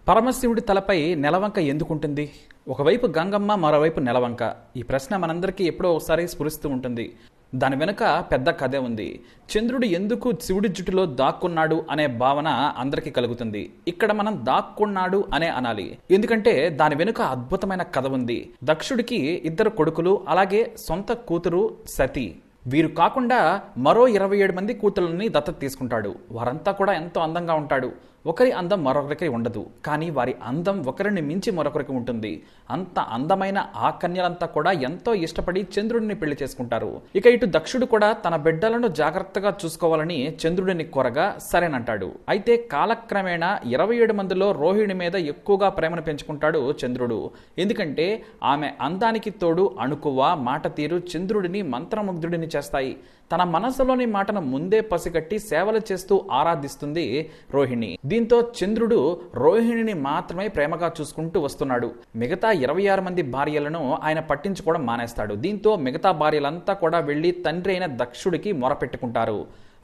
పరమశివుడి తలపై నెలవంక ఎందుకుంటుంది? ఒకవైపు గంగమ్మ, మరోవైపు నెలవంక. ఈ ప్రశ్న మనందరికీ ఎప్పుడో ఒకసారి స్ఫురిస్తూ ఉంటుంది. దాని వెనుక పెద్ద కథే ఉంది. చంద్రుడు ఎందుకు శివుడి జుట్టులో దాక్కున్నాడు అనే భావన అందరికీ కలుగుతుంది. ఇక్కడ మనం దాక్కున్నాడు అనే అనాలి, ఎందుకంటే దాని వెనుక అద్భుతమైన కథ ఉంది. దక్షుడికి 2 కొడుకులు, అలాగే సొంత కూతురు సతి. వీరు కాకుండా మరో 27 మంది కూతుళ్ళని దత్తత తీసుకుంటాడు. వారంతా కూడా ఎంతో అందంగా ఉంటాడు. ఒకరి అందం మరొకరికి ఉండదు, కానీ వారి అందం ఒకరిని మించి మరొకరికి ఉంటుంది. అంత అందమైన ఆ కన్యలంతా కూడా ఎంతో ఇష్టపడి చంద్రుడిని పెళ్లి చేసుకుంటారు. ఇక ఇటు దక్షుడు కూడా తన బిడ్డలను జాగ్రత్తగా చూసుకోవాలని చంద్రుడిని కోరగా సరేనంటాడు. అయితే కాలక్రమేణా 27 మందిలో రోహిణి మీద ఎక్కువగా ప్రేమను పెంచుకుంటాడు చంద్రుడు. ఎందుకంటే ఆమె అందానికి తోడు అణుకువ, మాట తీరు చంద్రుడిని మంత్రముగ్ధుడిని చేస్తాయి. తన మనసులోని మాటను ముందే పసిగట్టి సేవలు చేస్తూ ఆరాధిస్తుంది రోహిణి. దీంతో చంద్రుడు రోహిణిని మాత్రమే ప్రేమగా చూసుకుంటూ వస్తున్నాడు. మిగతా 26 మంది భార్యలను ఆయన పట్టించుకోవడం మానేస్తాడు. దీంతో మిగతా భార్యలంతా కూడా వెళ్లి తండ్రి అయిన దక్షుడికి మొరపెట్టుకుంటారు.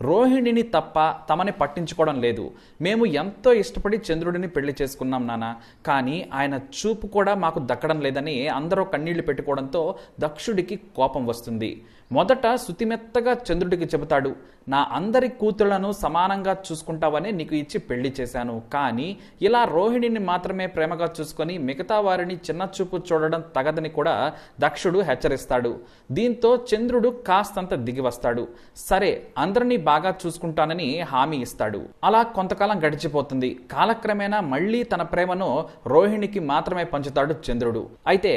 రోహిణిని తప్ప తమని పట్టించుకోవడం లేదు. మేము ఎంతో ఇష్టపడి చంద్రుడిని పెళ్లి చేసుకున్నాం నాన్న, కానీ ఆయన చూపు కూడా మాకు దక్కడం లేదని అందరూ కన్నీళ్లు పెట్టుకోవడంతో దక్షుడికి కోపం వస్తుంది. మొదట శుతిమెత్తగా చంద్రుడికి చెబుతాడు, నా అందరి కూతుళ్లను సమానంగా చూసుకుంటావని నీకు ఇచ్చి పెళ్లి చేశాను, కానీ ఇలా రోహిణిని మాత్రమే ప్రేమగా చూసుకొని మిగతా వారిని చిన్న చూపు చూడడం తగదని కూడా దక్షుడు హెచ్చరిస్తాడు. దీంతో చంద్రుడు కాస్తంత దిగి వస్తాడు. సరే, అందరినీ బాగా చూసుకుంటానని హామీ ఇస్తాడు. అలా కొంతకాలం గడిచిపోతుంది. కాలక్రమేణా మళ్లీ తన ప్రేమను రోహిణికి మాత్రమే పంచుతాడు చంద్రుడు. అయితే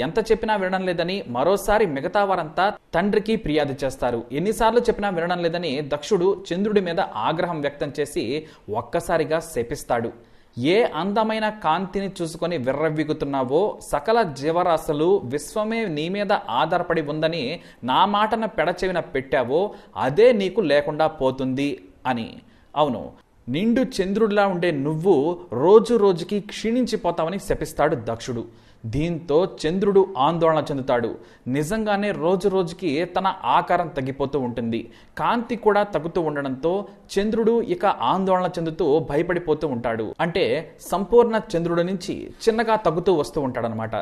ఎంత చెప్పినా వినడం లేదని మరోసారి మిగతా వారంతా తండ్రికి ఫిర్యాదు చేస్తారు. ఎన్నిసార్లు చెప్పినా వినడం లేదని దక్షుడు చంద్రుడి మీద ఆగ్రహం వ్యక్తం చేసి ఒక్కసారిగా శపిస్తాడు. ఏ అందమైన కాంతిని చూసుకొని విర్రవీగుతున్నావో, సకల జీవరాశులు విశ్వమే నీ మీద ఆధారపడి ఉందని నా మాటను పెడచెవిన పెట్టావో అదే నీకు లేకుండా పోతుంది అని. అవును, నిండు చంద్రుడిలా ఉండే నువ్వు రోజు రోజుకి క్షీణించిపోతావని శపిస్తాడు దక్షుడు. దీంతో చంద్రుడు ఆందోళన చెందుతాడు. నిజంగానే రోజు రోజుకి తన ఆకారం తగ్గిపోతూ ఉంటుంది. కాంతి కూడా తగ్గుతూ ఉండడంతో చంద్రుడు ఇక ఆందోళన చెందుతూ భయపడిపోతూ ఉంటాడు. అంటే సంపూర్ణ చంద్రుడి నుంచి చిన్నగా తగ్గుతూ వస్తూ ఉంటాడనమాట.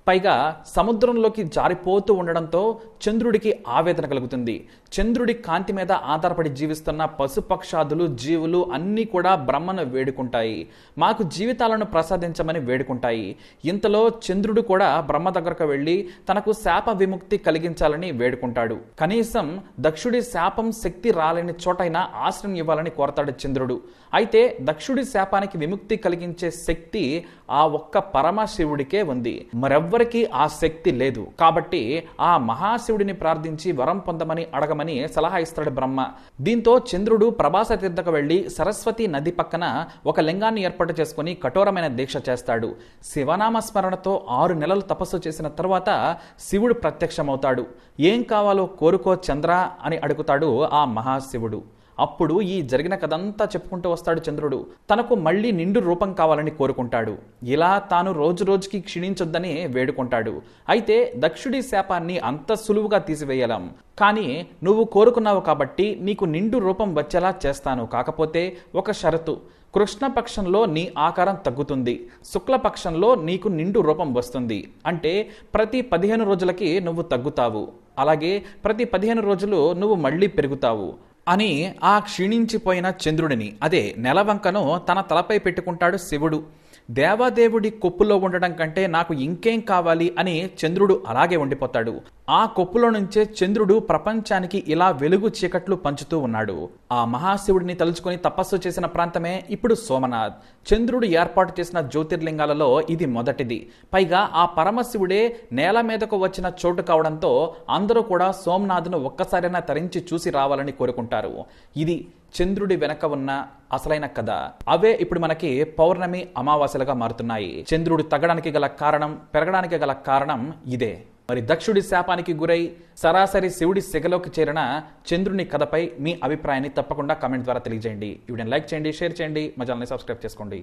పైగా సముద్రంలోకి జారిపోతూ ఉండడంతో చంద్రుడికి ఆవేదన కలుగుతుంది. చంద్రుడి కాంతి మీద ఆధారపడి జీవిస్తున్న పశుపక్షాదులు, జీవులు అన్నీ కూడా బ్రహ్మను వేడుకుంటాయి. మాకు జీవితాలను ప్రసాదించమని వేడుకుంటాయి. ఇంతలో చంద్రుడు కూడా బ్రహ్మ దగ్గరకు వెళ్ళి తనకు శాప విముక్తి కలిగించాలని వేడుకుంటాడు. కనీసం దక్షుడి శాపం శక్తి రాలేని చోటైనా ఆశ్రయం ఇవ్వాలని కోరతాడు చంద్రుడు. అయితే దక్షుడి శాపానికి విముక్తి కలిగించే శక్తి ఆ ఒక్క పరమశివుడికే ఉంది. మరెవ్వరికీ ఆ శక్తి లేదు. కాబట్టి ఆ మహాశివుడిని ప్రార్థించి వరం పొందమని అడగమని సలహా ఇస్తాడు బ్రహ్మ. దీంతో చంద్రుడు ప్రభాస తీర్థకు వెళ్లి సరస్వతి నది పక్కన ఒక లింగాన్ని ఏర్పాటు చేసుకుని కఠోరమైన దీక్ష చేస్తాడు. శివనామ స్మరణతో 6 నెలలు తపస్సు చేసిన తర్వాత శివుడు ప్రత్యక్షమవుతాడు. ఏం కావాలో కోరుకో చంద్ర అని అడుగుతాడు ఆ మహాశివుడు. అప్పుడు ఈ జరిగిన కథంతా చెప్పుకుంటూ వస్తాడు చంద్రుడు. తనకు మళ్లీ నిండు రూపం కావాలని కోరుకుంటాడు. ఇలా తాను రోజు రోజుకి క్షీణించొద్దని వేడుకుంటాడు. అయితే దక్షుడి శాపాన్ని అంత సులువుగా తీసివేయలేం. కానీ నువ్వు కోరుకున్నావు కాబట్టి నీకు నిండు రూపం వచ్చేలా చేస్తాను. కాకపోతే ఒక షరతు, కృష్ణపక్షంలో నీ ఆకారం తగ్గుతుంది, శుక్లపక్షంలో నీకు నిండు రూపం వస్తుంది. అంటే ప్రతి 15 రోజులకి నువ్వు తగ్గుతావు, అలాగే ప్రతి 15 రోజులు నువ్వు మళ్ళీ పెరుగుతావు అని ఆ క్షీణించిపోయిన చంద్రుడిని, అదే నెలవంకను తన తలపై పెట్టుకుంటాడు శివుడు. దేవాదేవుడి కొప్పులో ఉండడం కంటే నాకు ఇంకేం కావాలి అని చంద్రుడు అలాగే ఉండిపోతాడు. ఆ కొప్పులో నుంచే చంద్రుడు ప్రపంచానికి ఇలా వెలుగు చీకట్లు పంచుతూ ఉన్నాడు. ఆ మహాశివుడిని తలుచుకొని తపస్సు చేసిన ప్రాంతమే ఇప్పుడు సోమనాథ్. చంద్రుడు ఏర్పాటు చేసిన జ్యోతిర్లింగాలలో ఇది మొదటిది. పైగా ఆ పరమశివుడే నేల మీదకు వచ్చిన చోటు కావడంతో అందరూ కూడా సోమనాథ్ను ఒక్కసారైనా తరించి చూసి రావాలని కోరుకుంటారు. ఇది చంద్రుడి వెనక ఉన్న అసలైన కథ. అవే ఇప్పుడు మనకి పౌర్ణమి, అమావాస్యలుగా మారుతున్నాయి. చంద్రుడు తగ్గడానికి గల కారణం, పెరగడానికి గల కారణం ఇదే. మరి దక్షుడి శాపానికి గురై సరాసరి శివుడి సెగలోకి చేరిన చంద్రుని కథపై మీ అభిప్రాయాన్ని తప్పకుండా కామెంట్ ద్వారా తెలియజేయండి. వీడియోని లైక్ చేయండి, షేర్ చేయండి, మా ఛానల్ని సబ్స్క్రైబ్ చేసుకోండి.